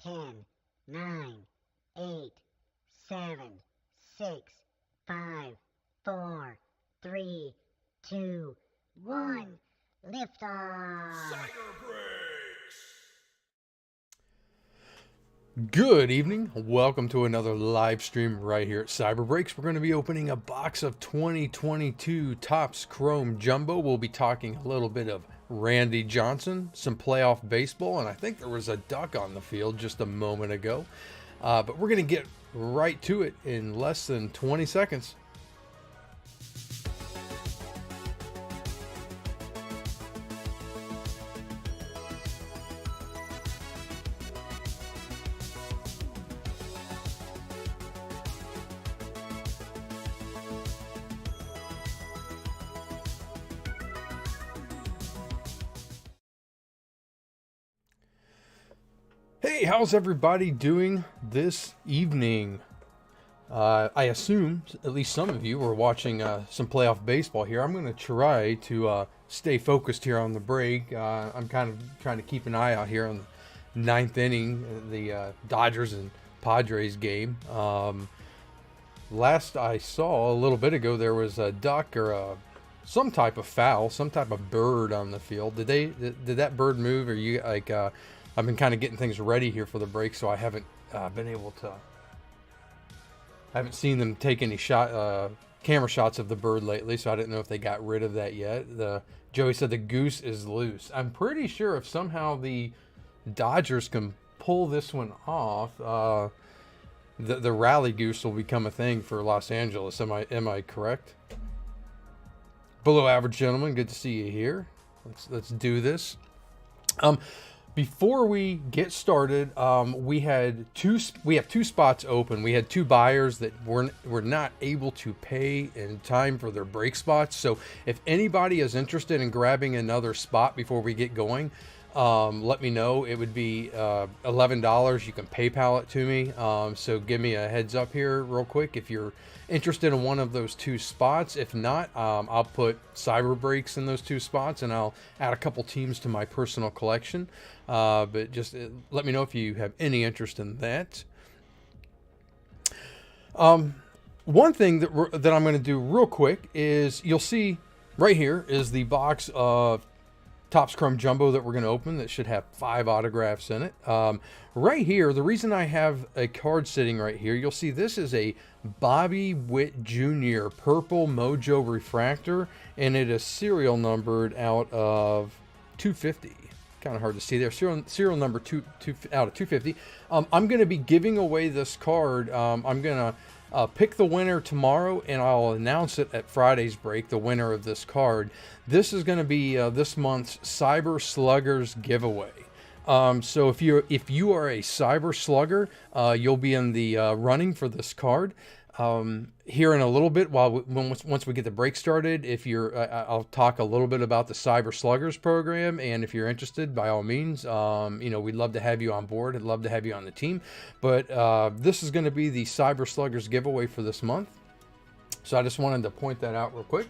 10, 9, 8, 7, 6, 5, 4, 3, 2, 1. Liftoff! Good evening. Welcome to another live stream right here at Cyber Breaks. We're going to be opening a box of 2022 Topps Chrome Jumbo. We'll be talking a little bit of Randy Johnson, some playoff baseball, and I think there was a duck on the field just a moment ago. But we're going to get right to it in less than 20 seconds. Hey, how's everybody doing this evening? I assume at least some of you are watching some playoff baseball here. I'm going to try to stay focused here on the break. I'm kind of trying to keep an eye out here on the ninth inning, the Dodgers and Padres game. Last I saw a little bit ago, there was a duck or some type of foul, some type of bird on the field. Did that bird move? Or you like? I've been kind of getting things ready here for the break, so I haven't been able to. I haven't seen them take any camera shots of the bird lately, so I didn't know if they got rid of that yet. Joey said the goose is loose. I'm pretty sure if somehow the Dodgers can pull this one off, the rally goose will become a thing for Los Angeles. Am I correct? Below average gentleman, good to see you here. Let's do this. Before we get started, we have two spots open. We had two buyers that were not able to pay in time for their break spots. So if anybody is interested in grabbing another spot before we get going, let me know. It would be $11. You can PayPal it to me. So give me a heads up here real quick if you're interested in one of those two spots. If not, I'll put Cyber Breaks in those two spots, and I'll add a couple teams to my personal collection. But just let me know if you have any interest in that. One thing that I'm going to do real quick is you'll see right here is the box of Topps Chrome Jumbo that we're going to open that should have 5 autographs in it. Right here, the reason I have a card sitting right here, you'll see this is a Bobby Witt Jr. Purple Mojo Refractor, and it is serial numbered out of 250. Kind of hard to see there. Serial number two out of 250. I'm going to be giving away this card. I'm going to pick the winner tomorrow, and I'll announce it at Friday's break, the winner of this card. This is going to be this month's Cyber Sluggers giveaway. So if you are a Cyber Slugger, you'll be in the running for this card. Here in a little bit, once we get the break started, I'll talk a little bit about the Cyber Sluggers program, and if you're interested, by all means, we'd love to have you on board. I'd love to have you on the team. But this is going to be the Cyber Sluggers giveaway for this month. So I just wanted to point that out real quick.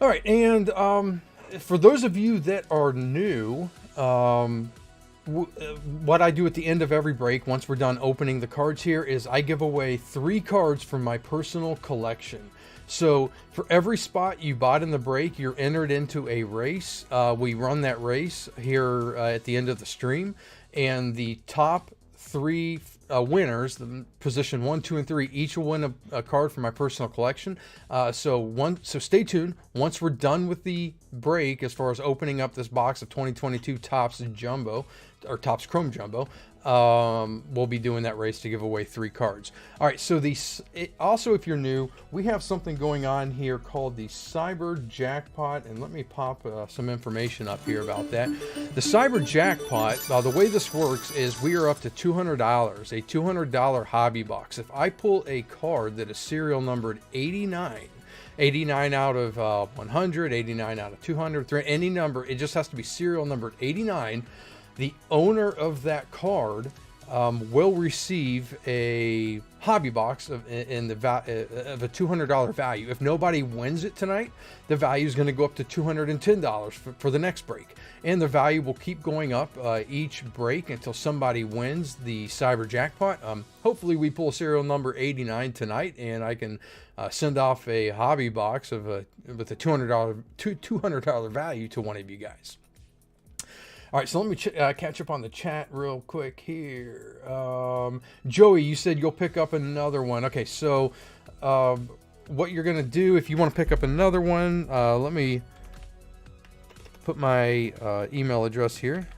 All right, and for those of you that are new, what I do at the end of every break, once we're done opening the cards here, is I give away 3 cards from my personal collection. So for every spot you bought in the break, you're entered into a race. We run that race here at the end of the stream, and the top 3 winners, the position 1, 2, and 3, each will win a card from my personal collection. So stay tuned. Once we're done with the break, as far as opening up this box of 2022 Topps Jumbo or Topps Chrome Jumbo, we'll be doing that race to give away 3 cards. All right, so also, if you're new, we have something going on here called the Cyber Jackpot, and let me pop some information up here about that. The Cyber Jackpot, the way this works is we are up to $200, a $200 hobby box. If I pull a card that is serial numbered 89 out of 100, 89 out of 200, any number, it just has to be serial numbered 89. The owner of that card will receive a hobby box of a $200 value. If nobody wins it tonight, the value is going to go up to $210 for the next break, and the value will keep going up each break until somebody wins the Cyber Jackpot. Hopefully we pull serial number 89 tonight, and I can send off a hobby box with a $200 value to one of you guys. All right, so let me catch up on the chat real quick here. Joey, you said you'll pick up another one. Okay, so what you're going to do, if you want to pick up another one, let me put my email address here.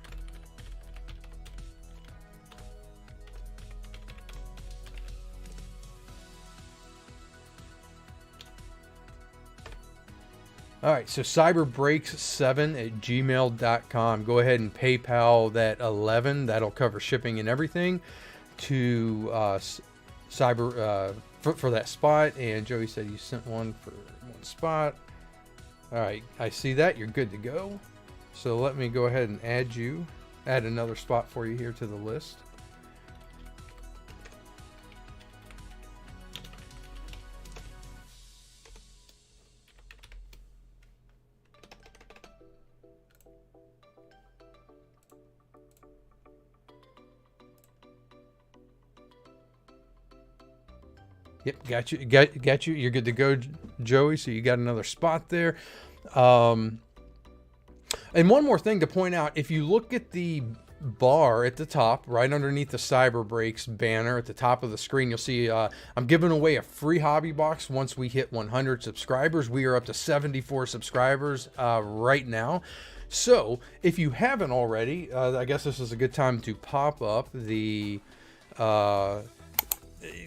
All right, so cyberbreaks7@gmail.com. Go ahead and PayPal that 11. That'll cover shipping and everything to Cyber for that spot. And Joey said you sent one for one spot. All right, I see that. You're good to go. So let me go ahead and add another spot for you here to the list. Yep, got you. You're good to go, Joey. So you got another spot there. And one more thing to point out: if you look at the bar at the top, right underneath the Cyber Breaks banner at the top of the screen, you'll see I'm giving away a free hobby box once we hit 100 subscribers. We are up to 74 subscribers right now. So if you haven't already, I guess this is a good time to pop up the.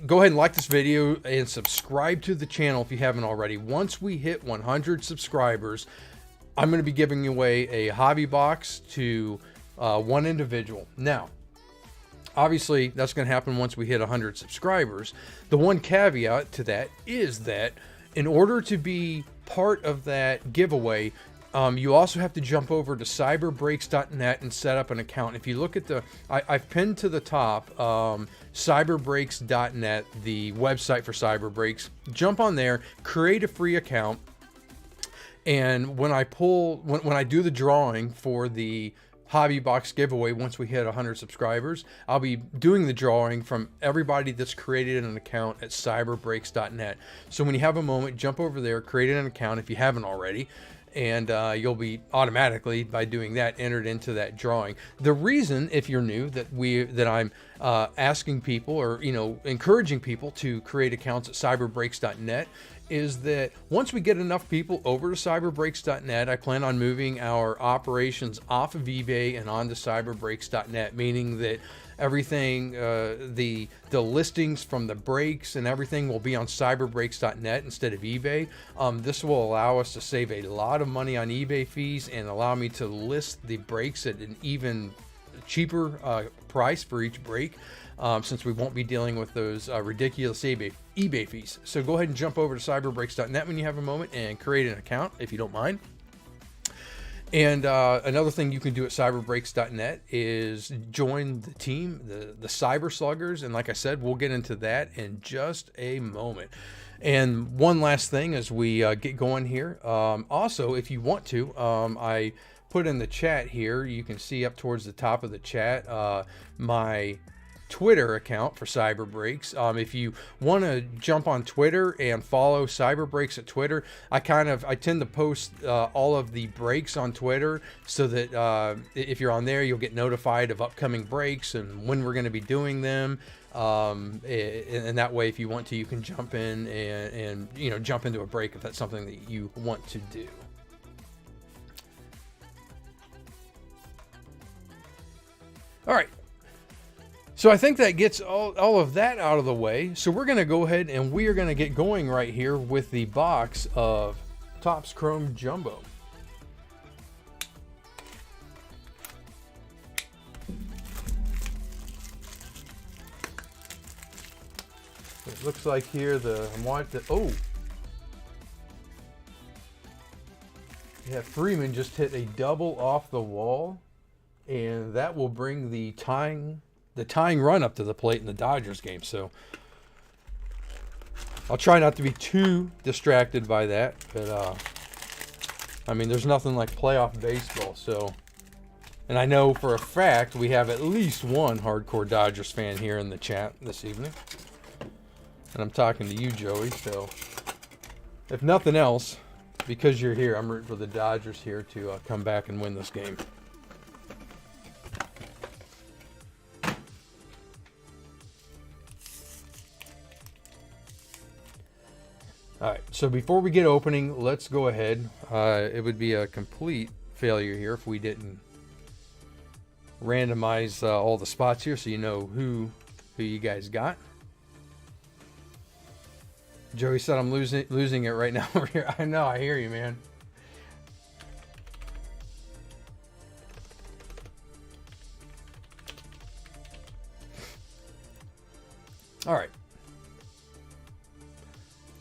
Go ahead and like this video and subscribe to the channel if you haven't already. Once we hit 100 subscribers, I'm going to be giving away a hobby box to one individual. Now, obviously, that's going to happen once we hit 100 subscribers. The one caveat to that is that in order to be part of that giveaway, you also have to jump over to cyberbreaks.net and set up an account. If you look at I've pinned to the top cyberbreaks.net, the website for Cyber Breaks. Jump on there, create a free account, and when I do the drawing for the hobby box giveaway, once we hit 100 subscribers, I'll be doing the drawing from everybody that's created an account at cyberbreaks.net. So when you have a moment, jump over there, create an account if you haven't already, and you'll be automatically, by doing that, entered into that drawing. The reason, if you're new, that I'm asking people, or encouraging people to create accounts at cyberbreaks.net is that once we get enough people over to cyberbreaks.net, I plan on moving our operations off of eBay and onto cyberbreaks.net, meaning that everything, the listings from the breaks and everything will be on cyberbreaks.net instead of eBay. This will allow us to save a lot of money on eBay fees and allow me to list the breaks at an even cheaper price for each break, since we won't be dealing with those ridiculous eBay fees. So go ahead and jump over to cyberbreaks.net when you have a moment and create an account if you don't mind. And another thing you can do at cyberbreaks.net is join the team, the Cyber Sluggers. And like I said, we'll get into that in just a moment. And one last thing as we get going here. Also, if you want to, I put in the chat here, you can see up towards the top of the chat, my Twitter account for Cyber Breaks. If you want to jump on Twitter and follow Cyber Breaks at Twitter, I tend to post all of the breaks on Twitter, so that if you're on there, you'll get notified of upcoming breaks and when we're going to be doing them. And that way, if you want to, you can jump in and jump into a break if that's something that you want to do. All right. So I think that gets all of that out of the way. So we're going to go ahead and we are going to get going right here with the box of Topps Chrome Jumbo. It looks like here yeah, Freeman just hit a double off the wall, and that will bring the tying run up to the plate in the Dodgers game. So I'll try not to be too distracted by that, but I mean, there's nothing like playoff baseball, so. And I know for a fact we have at least one hardcore Dodgers fan here in the chat this evening. And I'm talking to you, Joey, so if nothing else, because you're here, I'm rooting for the Dodgers here to come back and win this game. All right, so before we get opening, let's go ahead. It would be a complete failure here if we didn't randomize all the spots here so you know who you guys got. Joey said I'm losing it right now over here. I know, I hear you, man. All right.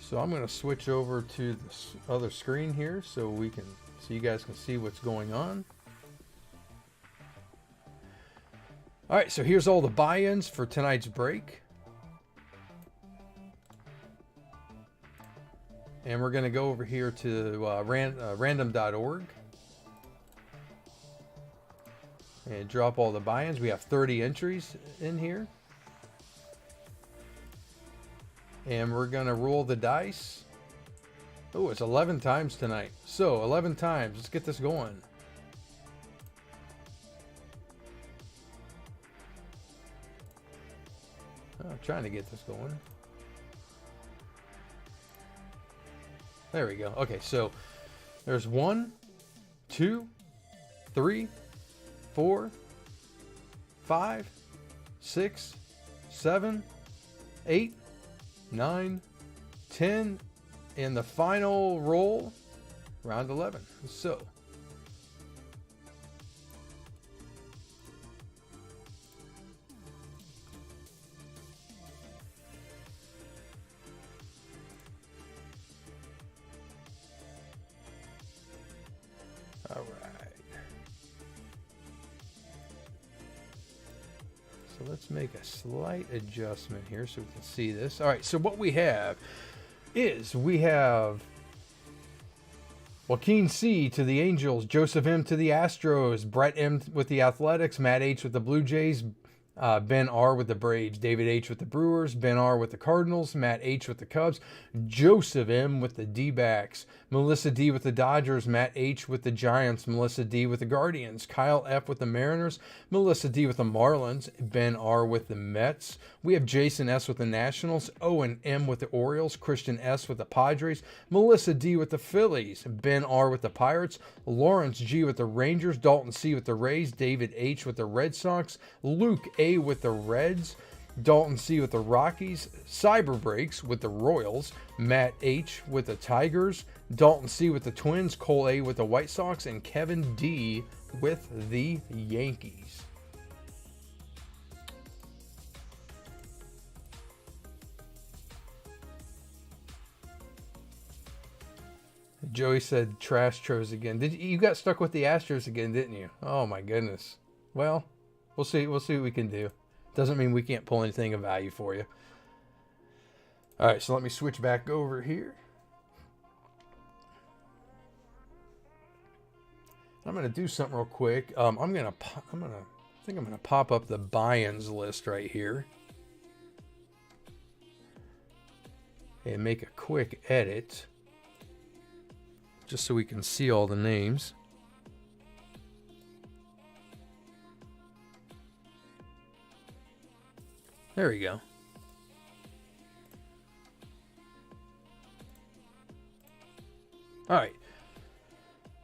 So I'm going to switch over to this other screen here so you guys can see what's going on. All right, so here's all the buy-ins for tonight's break. And we're going to go over here to random.org and drop all the buy-ins. We have 30 entries in here. And we're going to roll the dice. Oh, it's 11 times tonight. So, 11 times. Let's get this going. Oh, I'm trying to get this going. There we go. Okay, so there's 1, 2, 3, 4, 5, 6, 7, 8, 9, 10, and the final roll, round 11. So, all right. So let's make a slight adjustment here so we can see this. All right, so what we have is we have Joaquin C to the Angels, Joseph M to the Astros, Brett M with the Athletics, Matt H with the Blue Jays, Ben R with the Braves, David H with the Brewers, Ben R with the Cardinals, Matt H with the Cubs, Joseph M with the D-backs, Melissa D with the Dodgers, Matt H with the Giants, Melissa D with the Guardians, Kyle F with the Mariners, Melissa D with the Marlins, Ben R with the Mets. We have Jason S with the Nationals, Owen M with the Orioles, Christian S with the Padres, Melissa D with the Phillies, Ben R with the Pirates, Lawrence G with the Rangers, Dalton C with the Rays, David H with the Red Sox, Luke A with the Reds, Dalton C with the Rockies, Cyber Breaks with the Royals, Matt H with the Tigers, Dalton C with the Twins, Cole A with the White Sox, and Kevin D with the Yankees. Joey said trash Tros again. You got stuck with the Astros again, didn't you? Oh my goodness. Well, we'll see what we can do. Doesn't mean we can't pull anything of value for you. All right, so let me switch back over here. I'm gonna do something real quick. I think I'm gonna pop up the buy-ins list right here and make a quick edit, just so we can see all the names. There we go. All right.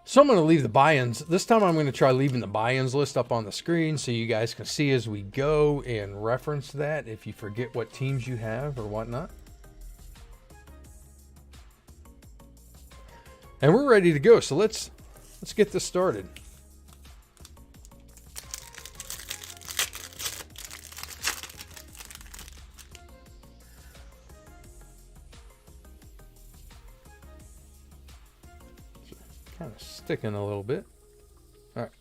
So I'm going to leave the buy-ins. This time I'm going to try leaving the buy-ins list up on the screen so you guys can see as we go and reference that if you forget what teams you have or whatnot. And we're ready to go. So let's get this started. Kind of sticking a little bit. All right.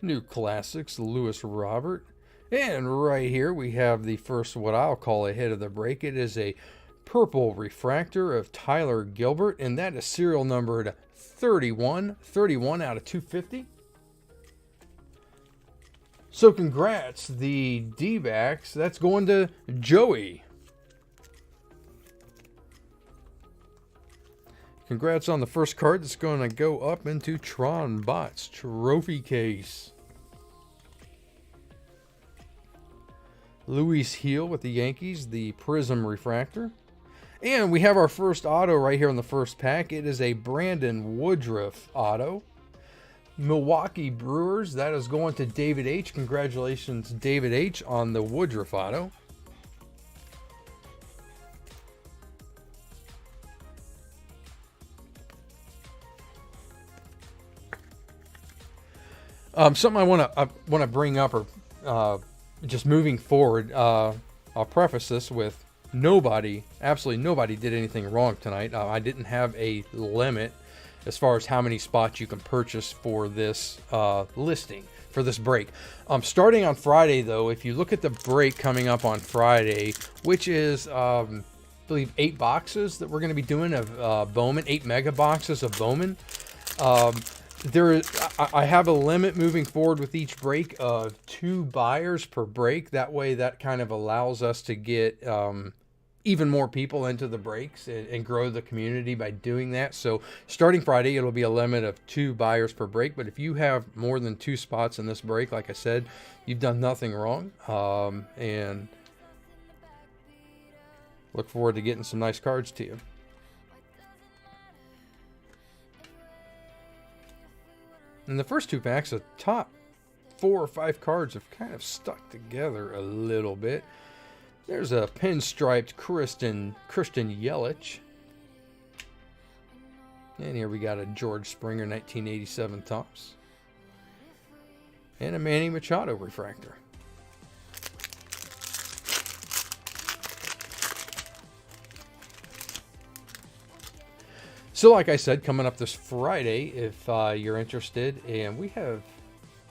New Classics, Lewis Robert. And right here we have the first, what I'll call a hit of the break. It is a purple refractor of Tyler Gilbert, and that is serial numbered 31 out of 250. So congrats, the D-backs. That's going to Joey. Congrats on the first card that's going to go up into Tron Bots trophy case. Luis Heel with the Yankees, the Prism Refractor. And we have our first auto right here on the first pack. It is a Brandon Woodruff auto. Milwaukee Brewers, that is going to David H. Congratulations, David H. on the Woodruff auto. Something I want to bring up, or just moving forward, I'll preface this with absolutely nobody did anything wrong tonight. I didn't have a limit as far as how many spots you can purchase for this listing, for this break. Starting on Friday, though, if you look at the break coming up on Friday, which is, I believe, 8 boxes that we're going to be doing of Bowman, 8 mega boxes of Bowman. I have a limit moving forward with each break of 2 buyers per break. That way, that kind of allows us to get even more people into the breaks and grow the community by doing that. So starting Friday, it'll be a limit of 2 buyers per break. But if you have more than 2 spots in this break, like I said, you've done nothing wrong. And look forward to getting some nice cards to you. In the first 2 packs, the top 4 or 5 cards have kind of stuck together a little bit. There's a pinstriped Christian Yelich. And here we got a George Springer 1987 Topps. And a Manny Machado refractor. So like I said, coming up this Friday, if you're interested, and we have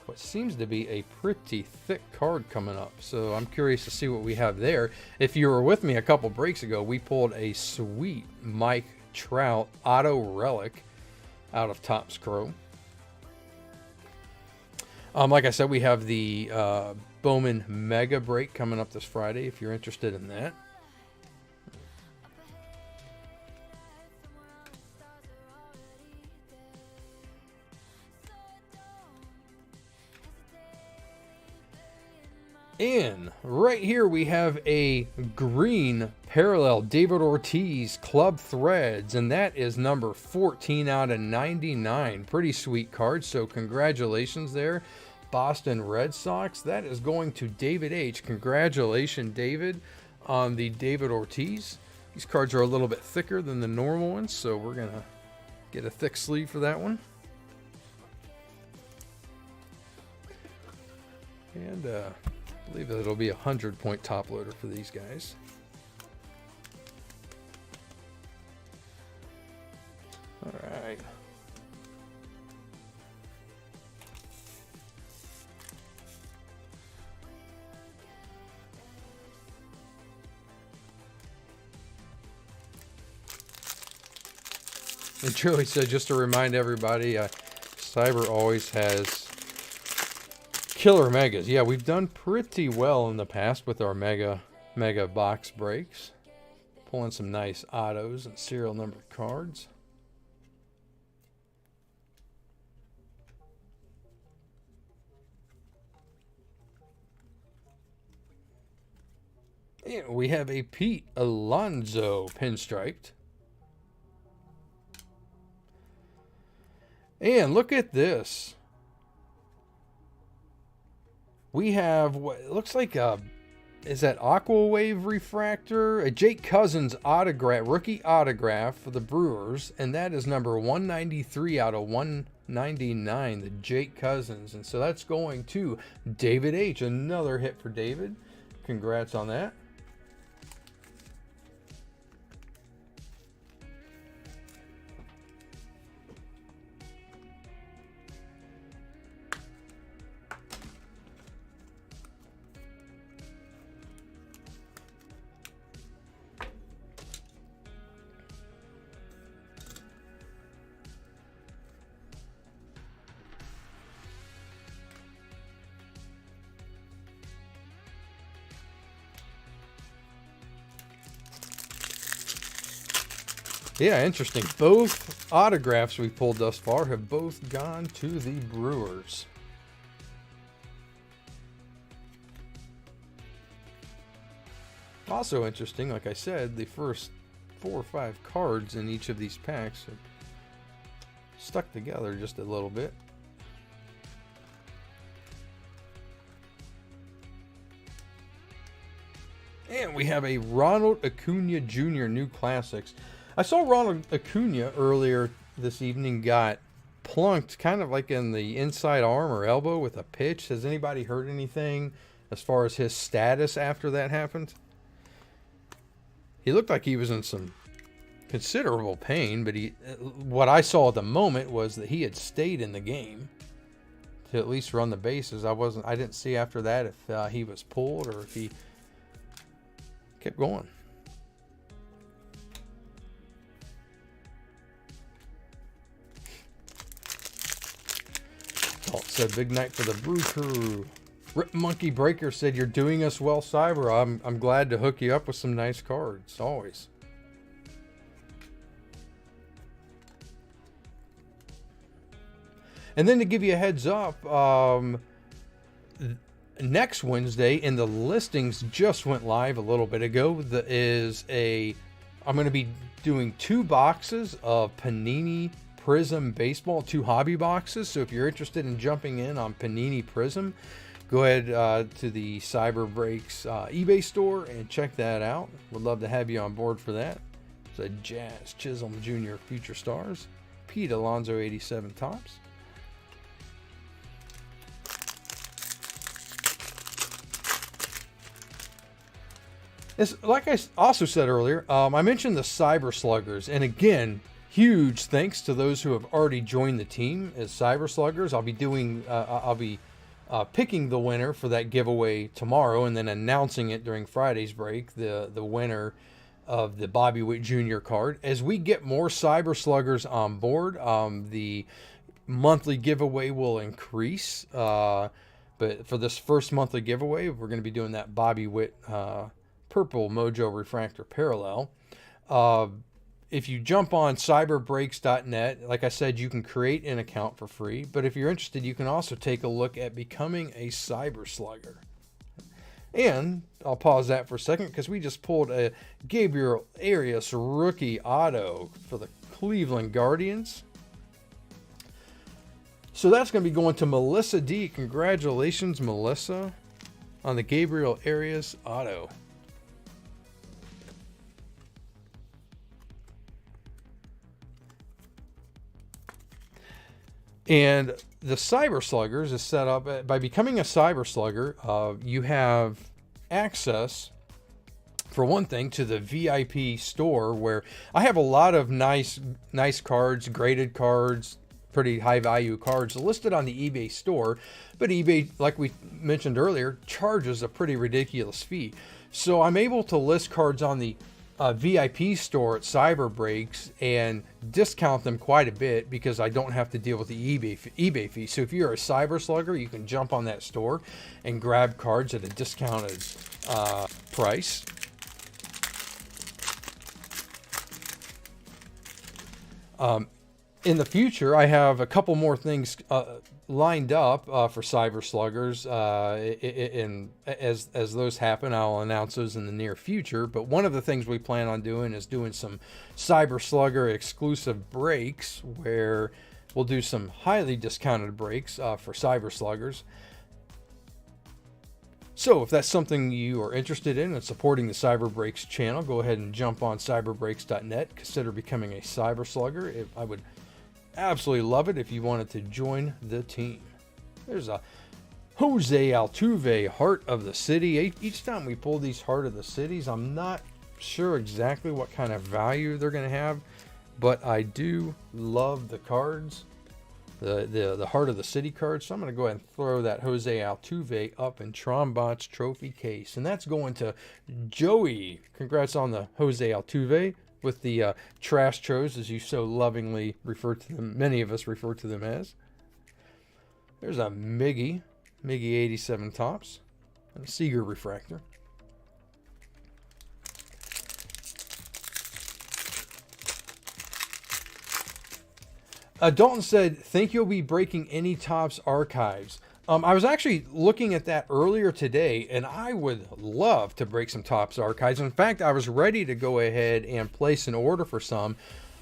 what seems to be a pretty thick card coming up. So I'm curious to see what we have there. If you were with me a couple breaks ago, we pulled a sweet Mike Trout auto relic out of Topps Chrome. Like I said, we have the Bowman Mega Break coming up this Friday, if you're interested in that. And right here we have a green parallel David Ortiz Club Threads, and that is number 14 out of 99. Pretty sweet card, so congratulations there, Boston Red Sox. That is going to David H. Congratulations, David, on the David Ortiz. These cards are a little bit thicker than the normal ones, so we're going to get a thick sleeve for that one. And I believe that it'll be a 100-point top loader for these guys. All right. And Joey said, just to remind everybody, Cyber always has killer megas. Yeah, we've done pretty well in the past with our mega box breaks. Pulling some nice autos and serial numbered cards. And we have a Pete Alonso pinstriped. And look at this. We have what looks like a, is that Aqua Wave refractor? A Jake Cousins autograph, rookie autograph for the Brewers, and that is number 193 out of 199, the Jake Cousins. And so that's going to David H. Another hit for David. Congrats on that. Yeah, interesting. Both autographs we pulled thus far have both gone to the Brewers. Also interesting, like I said, the first 4 or 5 cards in each of these packs are stuck together just a little bit. And we have a Ronald Acuna Jr. New Classics. I saw Ronald Acuna earlier this evening got plunked kind of like in the inside arm or elbow with a pitch. Has anybody heard anything as far as his status after that happened? He looked like he was in some considerable pain, but what I saw at the moment was that he had stayed in the game to at least run the bases. I didn't see after that if he was pulled or if he kept going. Salt said, big night for the Brew Crew. Rip Monkey Breaker said, you're doing us well, Cyber. I'm glad to hook you up with some nice cards, always. And then to give you a heads up, next Wednesday, and the listings just went live a little bit ago, I'm going to be doing 2 boxes of Panini Prism Baseball, 2 hobby boxes. So if you're interested in jumping in on Panini Prism, go ahead to the Cyber Breaks eBay store and check that out. Would love to have you on board for that. So Jazz Chisholm Jr. Future Stars, Pete Alonso 87 Tops. Like I also said earlier, I mentioned the Cyber Sluggers, and again, huge thanks to those who have already joined the team as Cyber Sluggers. I'll be picking the winner for that giveaway tomorrow, and then announcing it during Friday's break, the winner of the Bobby Witt Jr. card. As we get more Cyber Sluggers on board, the monthly giveaway will increase. But for this first monthly giveaway, we're going to be doing that Bobby Witt Purple Mojo Refractor Parallel. If you jump on cyberbreaks.net, like I said, you can create an account for free. But if you're interested, you can also take a look at becoming a Cyber Slugger. And I'll pause that for a second because we just pulled a Gabriel Arias rookie auto for the Cleveland Guardians. So that's going to be going to Melissa D. Congratulations, Melissa, on the Gabriel Arias auto. And the Cyber Sluggers is set up by becoming a Cyber Slugger. You have access, for one thing, to the VIP store where I have a lot of nice cards, graded cards, pretty high value cards listed on the eBay store. But eBay, like we mentioned earlier, charges a pretty ridiculous fee. So I'm able to list cards on the VIP store at Cyber Breaks and discount them quite a bit because I don't have to deal with the eBay fee. So if you're a Cyber Slugger, you can jump on that store and grab cards at a discounted price. In the future, I have a couple more things lined up for Cyber Sluggers, and as those happen, I'll announce those in the near future. But one of the things we plan on doing is doing some Cyber Slugger exclusive breaks where we'll do some highly discounted breaks for Cyber Sluggers. So if that's something you are interested in and supporting the Cyber Breaks channel, go ahead and jump on cyberbreaks.net. Consider becoming a Cyber Slugger. I would absolutely love it if you wanted to join the team. There's a Jose Altuve Heart of the City. Each time we pull these Heart of the Cities, I'm not sure exactly what kind of value they're going to have, but I do love the cards, the Heart of the City cards. So I'm going to go ahead and throw that Jose Altuve up in Trombot's trophy case, and that's going to Joey. Congrats on the Jose Altuve with the trash tros, as you so lovingly refer to them. Many of us refer to them as. There's a Miggy 87 Tops, and a Seager refractor. Dalton said, think you'll be breaking any Topps archives. I was actually looking at that earlier today, and I would love to break some Topps archives. In fact, I was ready to go ahead and place an order for some.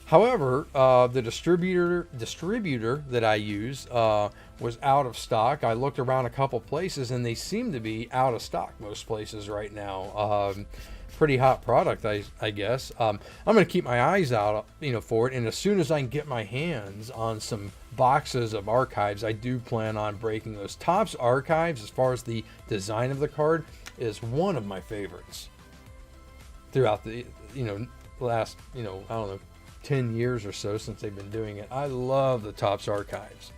However, the distributor that I use was out of stock. I looked around a couple places, and they seem to be out of stock most places right now. Pretty hot product, I guess. I'm going to keep my eyes out, for it. And as soon as I can get my hands on some boxes of archives, I do plan on breaking those. Topps archives, as far as the design of the card, is one of my favorites throughout the, last, I don't know, 10 years or so since they've been doing it. I love the Topps archives.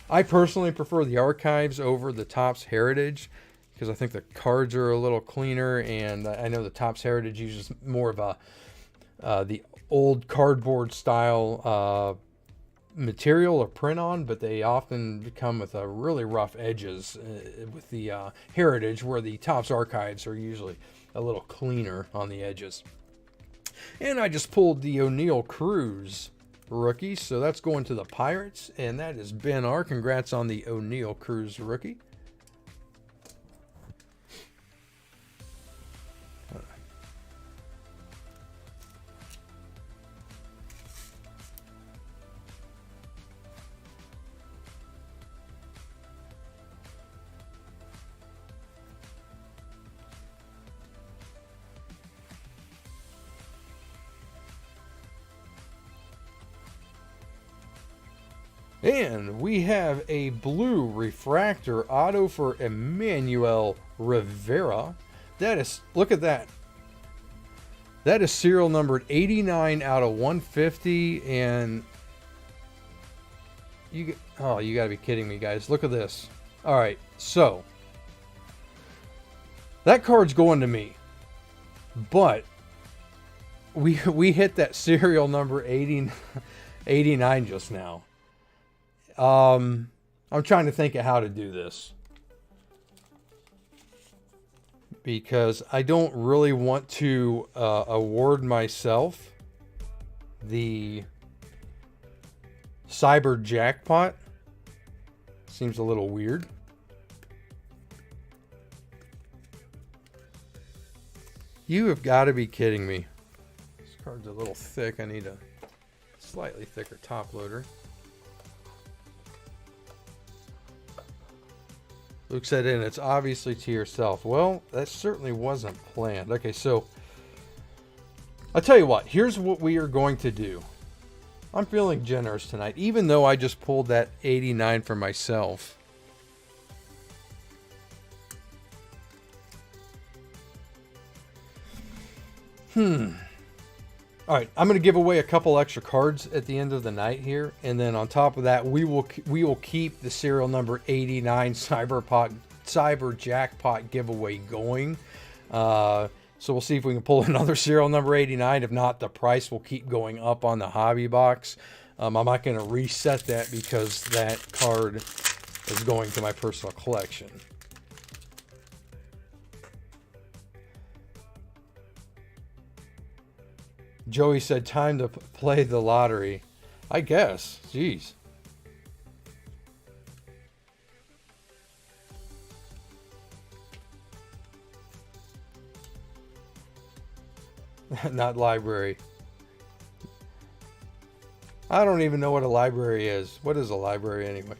I personally prefer the archives over the Topps Heritage, because I think the cards are a little cleaner, and I know the Topps Heritage uses more of the old cardboard style material or print on, but they often come with really rough edges with the Heritage, where the Topps archives are usually a little cleaner on the edges. And I just pulled the O'Neill Cruz rookie, so that's going to the Pirates, and that is Ben R. Congrats on the O'Neill Cruz rookie. And we have a blue refractor auto for Emmanuel Rivera. That is, look at that. That is serial numbered 89 out of 150. And you gotta be kidding me, guys. Look at this. All right, so that card's going to me. But we hit that serial number 89 just now. I'm trying to think of how to do this, because I don't really want to award myself the Cyber Jackpot. Seems a little weird. You have got to be kidding me. This card's a little thick. I need a slightly thicker top loader. Luke said, and it's obviously to yourself. Well, that certainly wasn't planned. Okay, so I'll tell you what. Here's what we are going to do. I'm feeling generous tonight, even though I just pulled that 89 for myself. All right, I'm going to give away a couple extra cards at the end of the night here, and then on top of that, we will keep the serial number 89 Cyber Jackpot giveaway going. So we'll see if we can pull another serial number 89. If not, the price will keep going up on the hobby box. I'm not going to reset that because that card is going to my personal collection. Joey said, time to play the lottery. I guess. Jeez. Not library. I don't even know what a library is. What is a library anyway?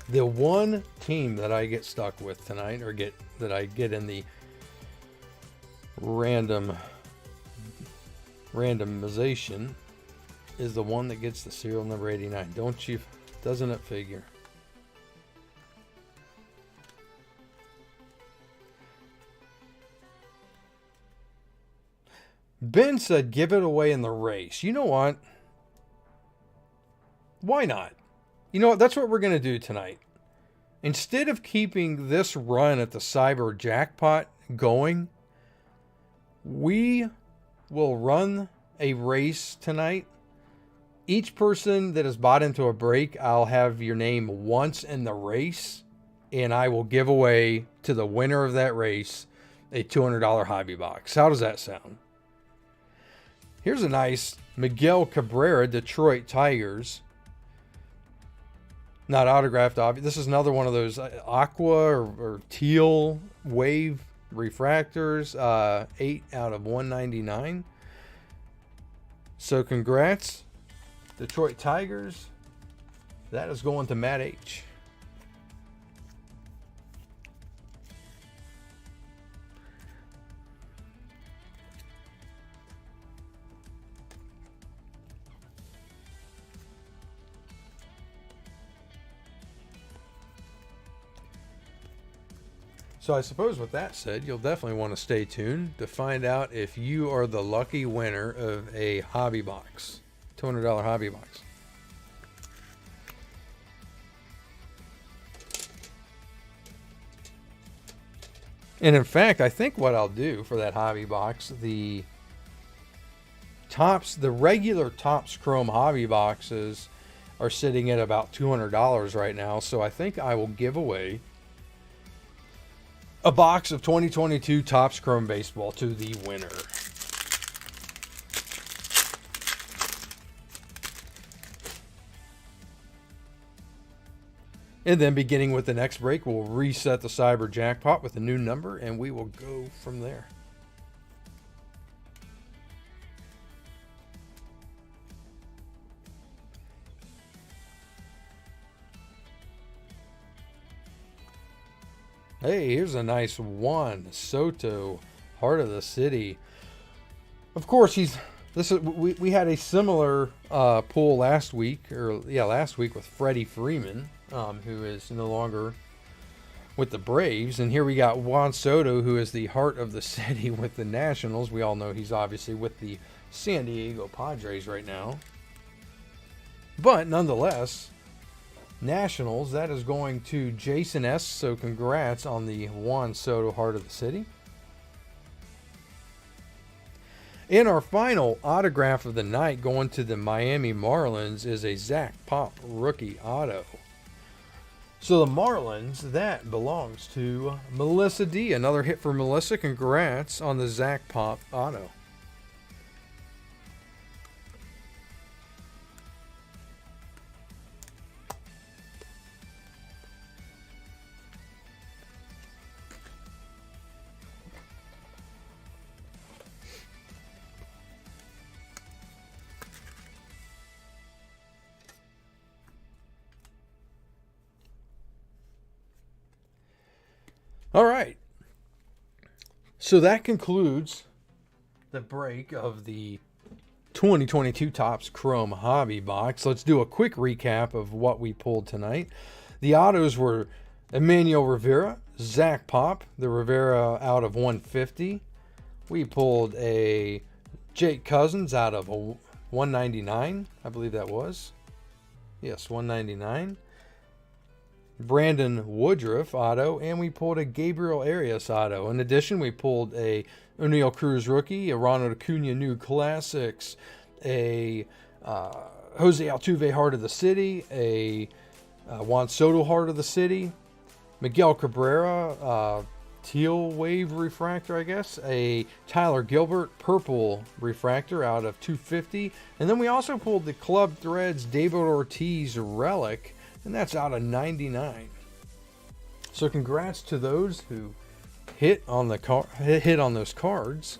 The one team that I get stuck with tonight, or that I get in the randomization, is the one that gets the serial number 89. Doesn't it figure? Ben said, give it away in the race. You know what? Why not? You know what? That's what we're going to do tonight. Instead of keeping this run at the Cyber Jackpot going, we will run a race tonight. Each person that has bought into a break, I'll have your name once in the race. and I will give away to the winner of that race a $200 hobby box. How does that sound? Here's a nice Miguel Cabrera Detroit Tigers. Not autographed, obviously. This is another one of those aqua or teal wave refractors. 8 out of 199. So congrats, Detroit Tigers. That is going to Matt H. So I suppose with that said, you'll definitely want to stay tuned to find out if you are the lucky winner of a hobby box, $200 hobby box. And in fact, I think what I'll do for that hobby box, the regular Topps Chrome hobby boxes are sitting at about $200 right now. So I think I will give away a box of 2022 Topps Chrome Baseball to the winner. And then beginning with the next break, we'll reset the Cyber Jackpot with a new number, and we will go from there. Hey, here's a nice Juan Soto, Heart of the City. Of course, we had a similar pull last week with Freddie Freeman, who is no longer with the Braves, and here we got Juan Soto, who is the Heart of the City with the Nationals. We all know he's obviously with the San Diego Padres right now, but nonetheless, Nationals, that is going to Jason S. So congrats on the Juan Soto Heart of the City. And our final autograph of the night going to the Miami Marlins is a Zach Pop rookie auto. So the Marlins, that belongs to Melissa D. Another hit for Melissa. Congrats on the Zach Pop auto. All right. So that concludes the break of the 2022 Topps Chrome Hobby Box. Let's do a quick recap of what we pulled tonight. The autos were Emmanuel Rivera, Zach Pop, the Rivera out of 150. We pulled a Jake Cousins out of 199, I believe that was. Yes, 199. Brandon Woodruff auto, and we pulled a Gabriel Arias auto. In addition, we pulled a O'Neal Cruz rookie, a Ronald Acuna New Classics, a Jose Altuve Heart of the City, a Juan Soto Heart of the City, Miguel Cabrera Teal Wave Refractor, I guess, a Tyler Gilbert Purple Refractor out of 250, and then we also pulled the Club Threads David Ortiz Relic, and that's out of 99. So congrats to those who hit on those cards.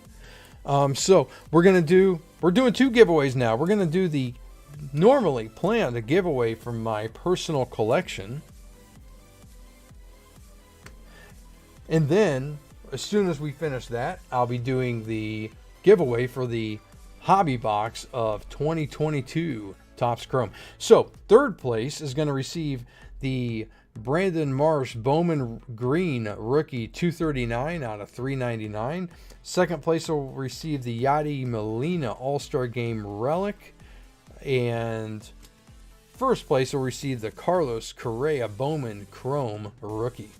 So we're doing 2 giveaways now. We're gonna do the normally planned giveaway from my personal collection, and then as soon as we finish that, I'll be doing the giveaway for the hobby box of 2022 Topps Chrome. So third place is going to receive the Brandon Marsh Bowman Green rookie 239 out of 399. Second place will receive the Yadi Molina All-Star Game relic, and first place will receive the Carlos Correa Bowman Chrome rookie.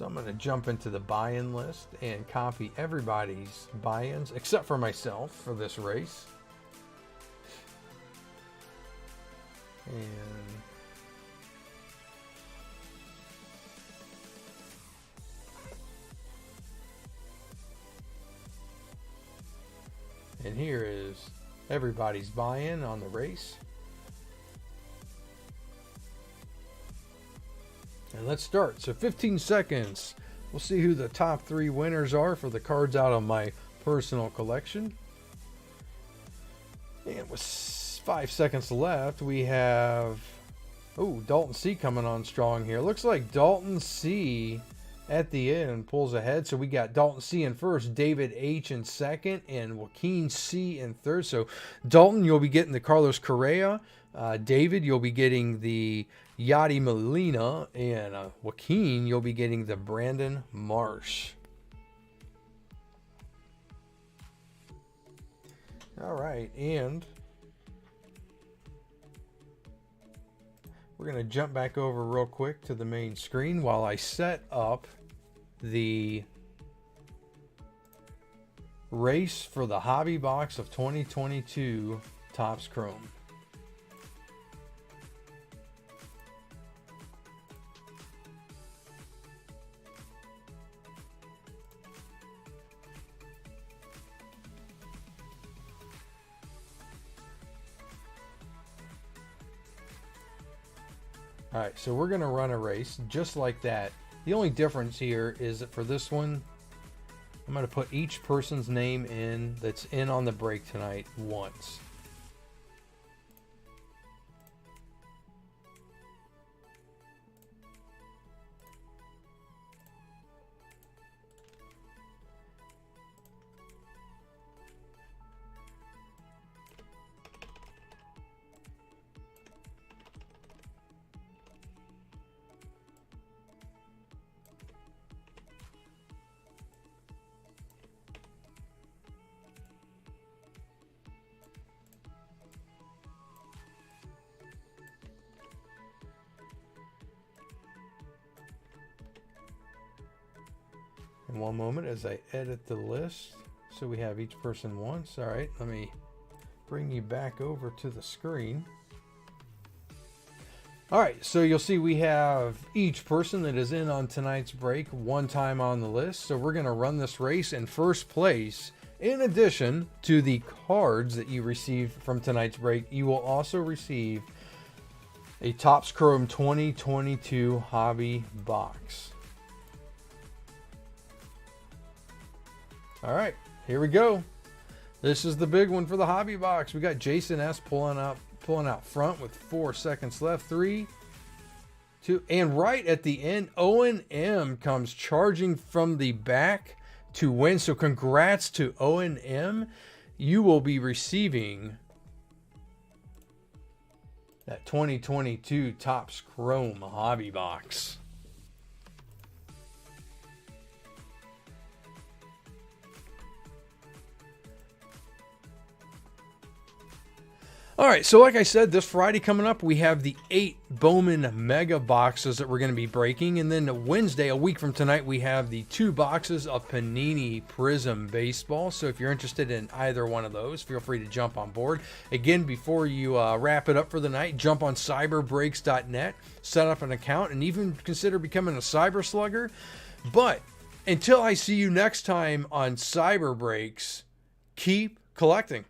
So I'm going to jump into the buy-in list and copy everybody's buy-ins except for myself for this race. And here is everybody's buy-in on the race. And let's start. So 15 seconds. We'll see who the top 3 winners are for the cards out of my personal collection. And with 5 seconds left, we have Dalton C coming on strong here. Looks like Dalton C at the end pulls ahead. So we got Dalton C in first, David H in second, and Joaquin C in third. So Dalton, you'll be getting the Carlos Correa. David, you'll be getting the Yadi Molina, and Joaquin, you'll be getting the Brandon Marsh. All right, and we're going to jump back over real quick to the main screen while I set up the race for the hobby box of 2022 Topps Chrome. All right, so we're going to run a race just like that. The only difference here is that for this one, I'm going to put each person's name in that's in on the break tonight once. In one moment as I edit the list so we have each person once. All right, let me bring you back over to the screen. All right, so you'll see we have each person that is in on tonight's break one time on the list. So we're going to run this race in first place. In addition to the cards that you received from tonight's break, you will also receive a Topps Chrome 2022 hobby box. All right, here we go. This is the big one for the hobby box. We got Jason S pulling out front with 4 seconds left. 3, 2, and right at the end, Owen M comes charging from the back to win. So congrats to Owen M. You will be receiving that 2022 Topps Chrome hobby box. All right, so like I said, this Friday coming up, we have the 8 Bowman Mega boxes that we're going to be breaking. And then Wednesday, a week from tonight, we have the 2 boxes of Panini Prism Baseball. So if you're interested in either one of those, feel free to jump on board. Again, before you wrap it up for the night, jump on cyberbreaks.net, set up an account, and even consider becoming a Cyber Slugger. But until I see you next time on Cyber Breaks, keep collecting.